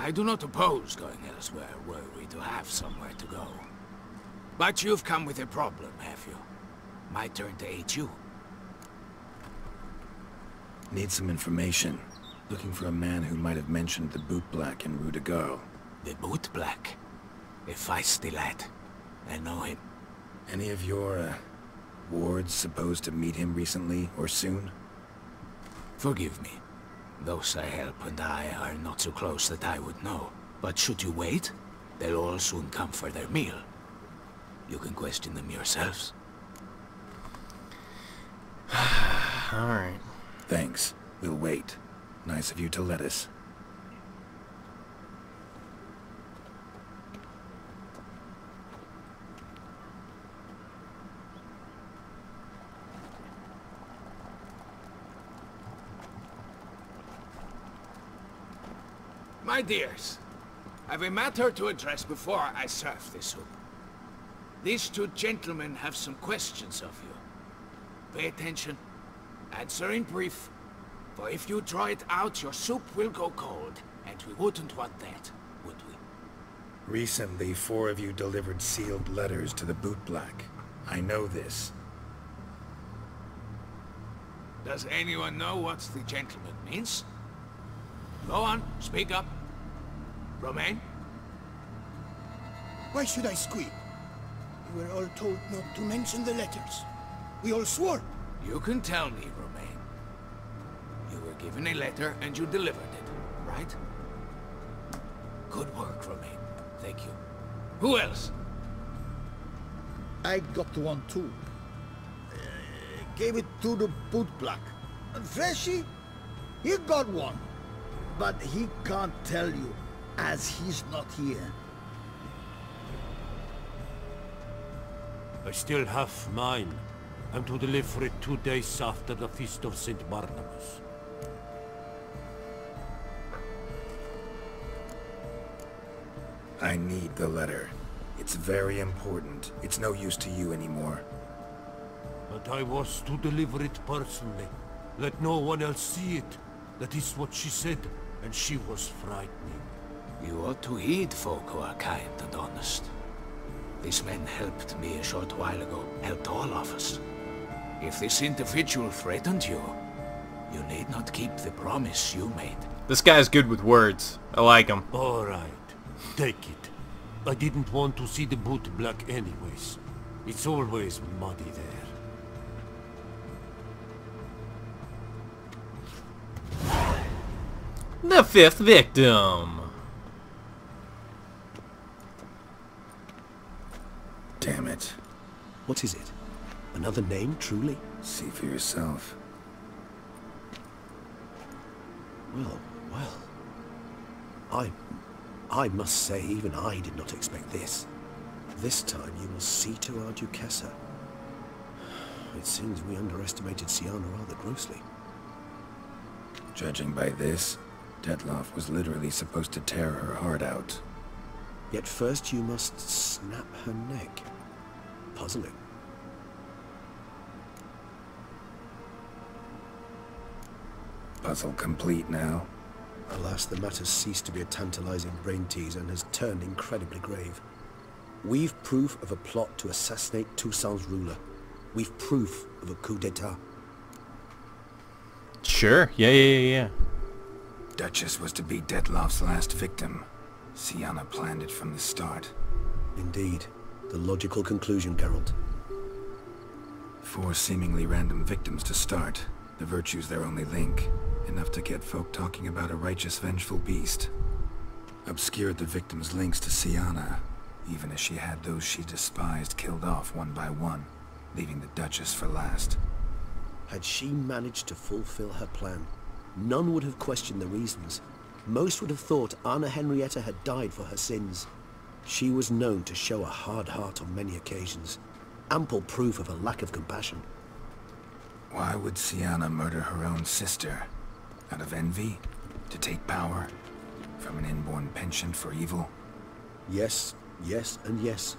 I do not oppose going elsewhere were we to have somewhere to go. But you've come with a problem, have you? My turn to aid you. Need some information. Looking for a man who might have mentioned the Boot Black in Rue de Garl. The Boot Black? A feisty lad. I know him. Any of your, wards supposed to meet him recently or soon? Forgive me. Those I help and I are not so close that I would know. But should you wait, they'll all soon come for their meal. You can question them yourselves. Alright. Thanks. We'll wait. Nice of you to let us. My dears, I've a matter to address before I serve this soup. These two gentlemen have some questions of you. Pay attention. Answer in brief. For if you draw it out, your soup will go cold. And we wouldn't want that, would we? Recently, 4 of you delivered sealed letters to the Boot Black. I know this. Does anyone know what the gentleman means? Go on, speak up. Romain? Why should I squeal? We were all told not to mention the letters. We all swore. You can tell me, Romain. You were given a letter and you delivered it, right? Good work, Romain. Thank you. Who else? I got one too. Gave it to the Boot Black. And Freshy, he got one. But he can't tell you, as he's not here. I still have mine. I'm to deliver it 2 days after the Feast of St. Barnabas. I need the letter. It's very important. It's no use to you anymore. But I was to deliver it personally. Let no one else see it. That is what she said, and she was frightening. You ought to heed folk who are kind and honest. These men helped me a short while ago, helped all of us. If this individual threatened you, you need not keep the promise you made. This guy's good with words. I like him. All right, take it. I didn't want to see the Boot Black anyways. It's always muddy there. The 5th victim. Damn it. What is it? Another name, truly? See for yourself. Well. I must say, even I did not expect this. This time you will see to our Duchessa. It seems we underestimated Sienna rather grossly. Judging by this, Detloff was literally supposed to tear her heart out. Yet first you must snap her neck. Puzzling. Puzzle complete now. Alas, the matter's ceased to be a tantalizing brain tease and has turned incredibly grave. We've proof of a plot to assassinate Toussaint's ruler. We've proof of a coup d'etat. Sure. Yeah. Duchess was to be Detloff's last victim. Sienna planned it from the start. Indeed. The logical conclusion, Geralt. 4 seemingly random victims to start. The virtue's their only link. Enough to get folk talking about a righteous, vengeful beast. Obscured the victims' links to Sienna, even as she had those she despised killed off one by one, leaving the Duchess for last. Had she managed to fulfill her plan, none would have questioned the reasons. Most would have thought Anna Henrietta had died for her sins. She was known to show a hard heart on many occasions. Ample proof of a lack of compassion. Why would Sienna murder her own sister? Out of envy? To take power? From an inborn penchant for evil? Yes, and yes.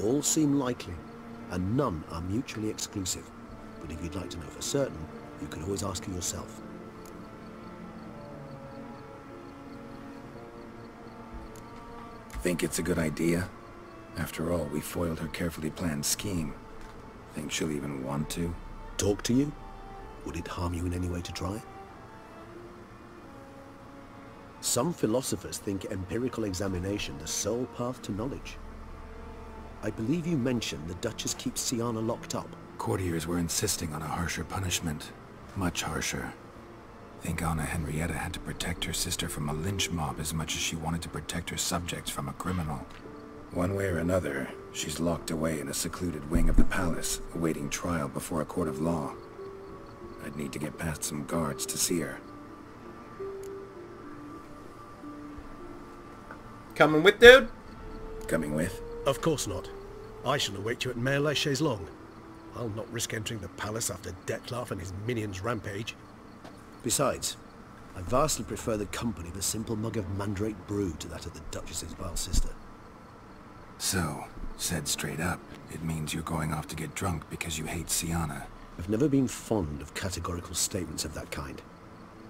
All seem likely, and none are mutually exclusive. But if you'd like to know for certain, you can always ask her yourself. Think it's a good idea? After all, we foiled her carefully planned scheme. Think she'll even want to? Talk to you? Would it harm you in any way to try? Some philosophers think empirical examination the sole path to knowledge. I believe you mentioned the Duchess keeps Sienna locked up. Courtiers were insisting on a harsher punishment. Much harsher. Think Anna Henrietta had to protect her sister from a lynch mob as much as she wanted to protect her subjects from a criminal. One way or another, she's locked away in a secluded wing of the palace, awaiting trial before a court of law. I'd need to get past some guards to see her. Coming with, dude? Coming with? Of course not. I shall await you at Mare la Chaise-Longue. I'll not risk entering the palace after Dettlaff and his minions rampage. Besides, I vastly prefer the company of a simple mug of mandrake brew to that of the Duchess's vile sister. So, said straight up, it means you're going off to get drunk because you hate Sienna. I've never been fond of categorical statements of that kind,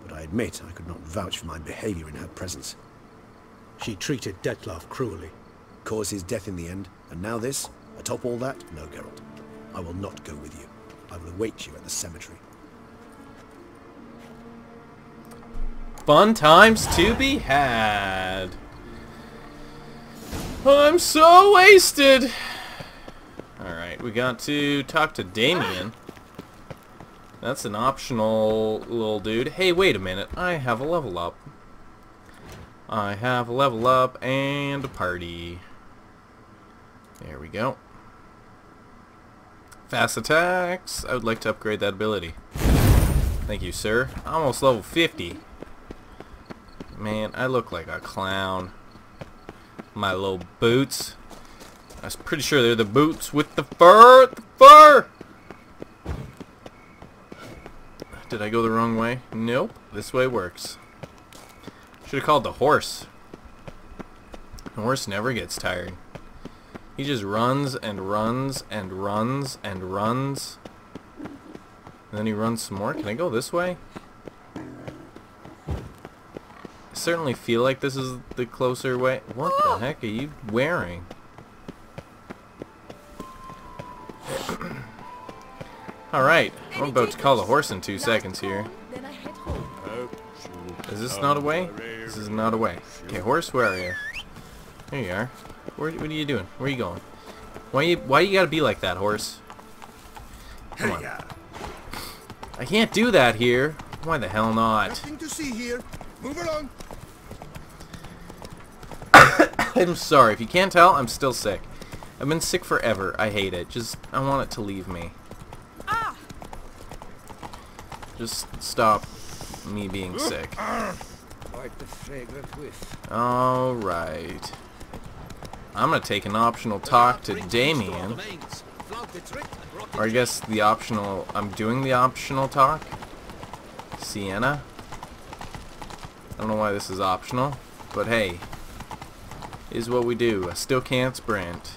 but I admit I could not vouch for my behavior in her presence. She treated Dettlaff cruelly, caused his death in the end, and now this? Atop all that? No, Geralt. I will not go with you. I will await you at the cemetery. Fun times to be had. I'm so wasted. Alright, we got to talk to Damien. That's an optional little dude. Hey, wait a minute. I have a level up. I have a level up and a party. There we go. Fast attacks. I would like to upgrade that ability. Thank you, sir. Almost level 50. Man, I look like a clown. My little boots. I was pretty sure they're the boots with the fur. The fur! Did I go the wrong way? Nope. This way works. Should have called the horse. The horse never gets tired. He just runs and runs and runs and runs. And then he runs some more. Can I go this way? I certainly feel like this is the closer way. What the heck are you wearing? Alright, I'm about to call the horse in 2 seconds here. Is this not a way? This is not a way. Okay, horse, where are you? There you are. What are you doing? Where are you going? Why you gotta be like that, horse? Come on. I can't do that here. Why the hell not? Nothing to see here. Move along. I'm sorry. If you can't tell, I'm still sick. I've been sick forever. I hate it. I want it to leave me. Just stop me being sick. Quite the fragrant whiff. Alright. I'm gonna take an optional talk to Damien. Or I guess the optional... I'm doing the optional talk. Sienna. I don't know why this is optional. But hey. Is what we do. I still can't sprint.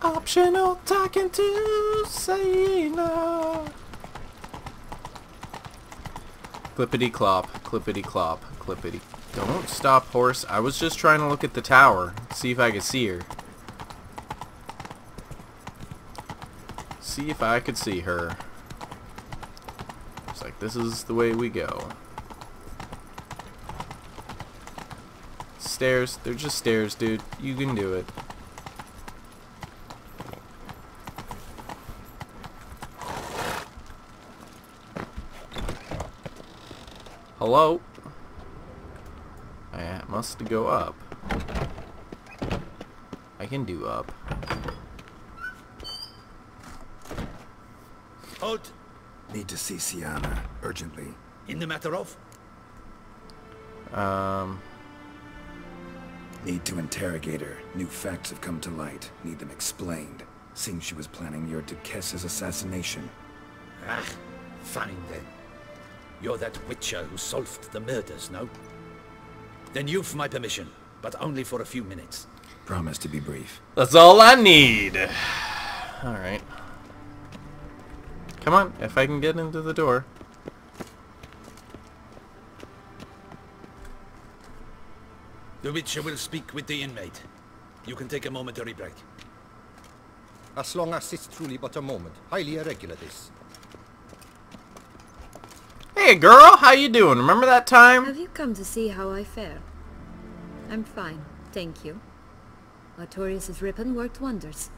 Optional talking to Sienna. Clippity clop, clippity clop, clippity. Don't stop, horse. I was just trying to look at the tower, see if I could see her. See if I could see her. It's like this is the way we go. Stairs, they're just stairs, dude. You can do it. Hello? I must go up. I can do up. Halt! Need to see Sienna, urgently. In the matter of? Need to interrogate her. New facts have come to light. Need them explained. Seems she was planning your Duchess's assassination. Ah, fine then. You're that witcher who solved the murders, no? Then you've my permission, but only for a few minutes. Promise to be brief. That's all I need. Alright. Come on, if I can get into the door. The Witcher will speak with the inmate. You can take a momentary break. As long as it's truly but a moment. Highly irregular, this. Hey girl, how you doing? Remember that time? Have you come to see how I fare? I'm fine, thank you. Artorius' ribbon worked wonders.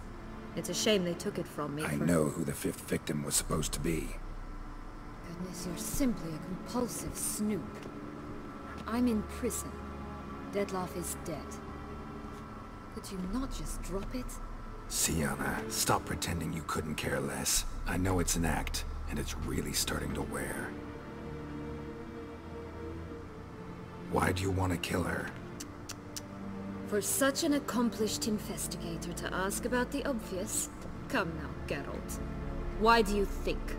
It's a shame they took it from me. I know who the 5th victim was supposed to be. Goodness, you're simply a compulsive snoop. I'm in prison. Dettlaff is dead. Could you not just drop it? Sienna, stop pretending you couldn't care less. I know it's an act, and it's really starting to wear. Why do you want to kill her? For such an accomplished investigator to ask about the obvious? Come now, Geralt. Why do you think?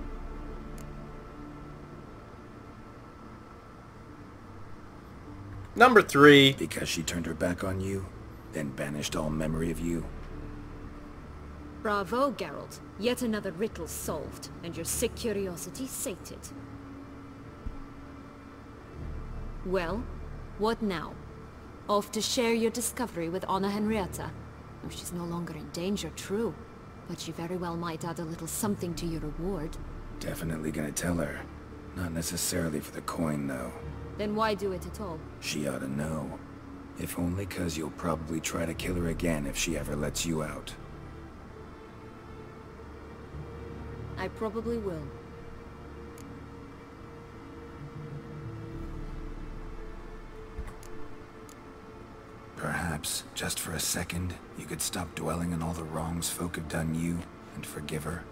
Number 3. Because she turned her back on you, then banished all memory of you? Bravo, Geralt. Yet another riddle solved, and your sick curiosity sated. Well, what now? Off to share your discovery with Anna Henrietta? Oh, she's no longer in danger, true. But she very well might add a little something to your reward. Definitely gonna tell her. Not necessarily for the coin, though. Then why do it at all? She ought to know. If only 'cause you'll probably try to kill her again if she ever lets you out. I probably will. Perhaps, just for a second, you could stop dwelling on all the wrongs folk have done you, and forgive her.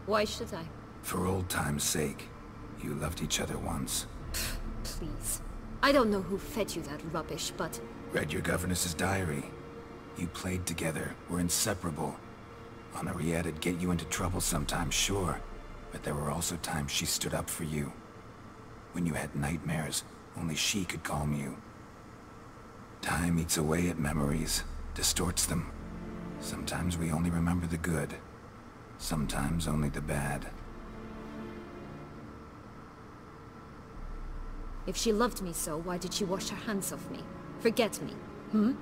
Why should I? For old time's sake. You loved each other once. Please. I don't know who fed you that rubbish, but... Read your governess's diary. You played together, were inseparable. Henriette'd get you into trouble sometimes, sure. But there were also times she stood up for you. When you had nightmares, only she could calm you. Time eats away at memories, distorts them. Sometimes we only remember the good. Sometimes only the bad. If she loved me so, why did she wash her hands off me? Forget me, hmm?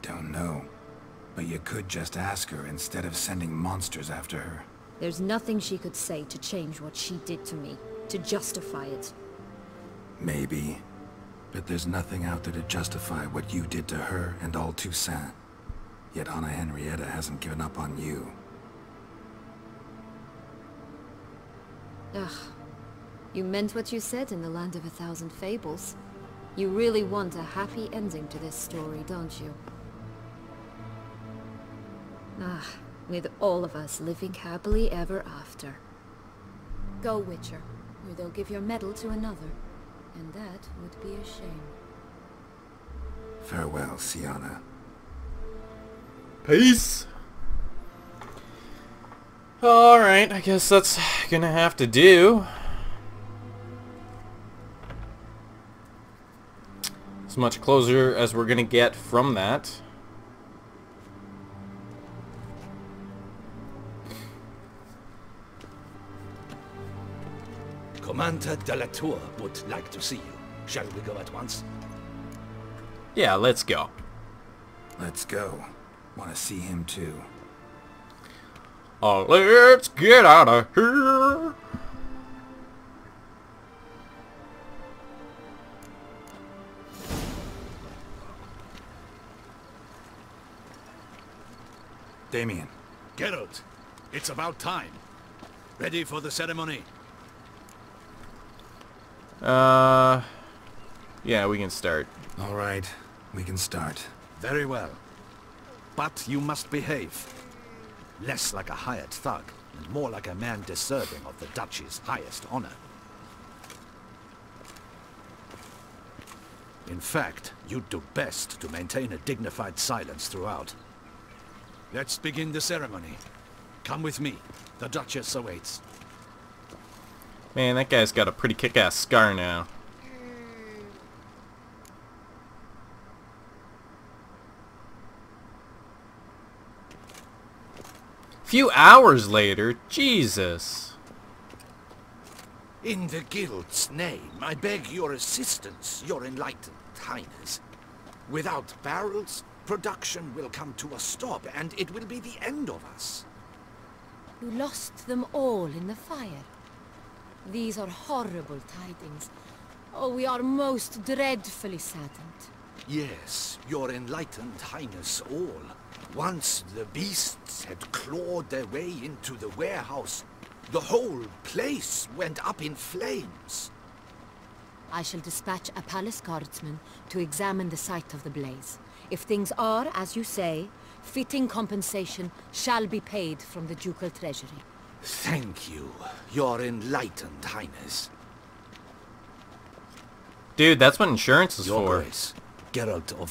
Don't know. But you could just ask her instead of sending monsters after her. There's nothing she could say to change what she did to me, to justify it. Maybe. But there's nothing out there to justify what you did to her and all Toussaint. Yet Anna Henrietta hasn't given up on you. Ugh. You meant what you said in the Land of 1,000 Fables. You really want a happy ending to this story, don't you? Ah, with all of us living happily ever after. Go, Witcher, or they'll give your medal to another. And that would be a shame. Farewell, Sienna. Peace. Alright, I guess that's gonna have to do. As much closure as we're gonna get from that. Commander de la Tour would like to see you. Shall we go at once? Yeah, let's go. Let's go. Want to see him too. Let's get out of here. Damien. Geralt, it's about time. Ready for the ceremony? Yeah, we can start. All right, we can start. Very well. But you must behave. Less like a hired thug, and more like a man deserving of the Duchy's highest honor. In fact, you'd do best to maintain a dignified silence throughout. Let's begin the ceremony. Come with me. The Duchess awaits. Man, that guy's got a pretty kick-ass scar now. Few hours later? Jesus. In the guild's name, I beg your assistance, your enlightened highness. Without barrels, production will come to a stop, and it will be the end of us. You lost them all in the fire. These are horrible tidings. Oh, we are most dreadfully saddened. Yes, your enlightened highness all. Once the beasts had clawed their way into the warehouse, the whole place went up in flames. I shall dispatch a palace guardsman to examine the site of the blaze. If things are, as you say, fitting compensation shall be paid from the ducal treasury. Thank you, your enlightened highness. Dude, that's what insurance is Your for. Grace, Geralt of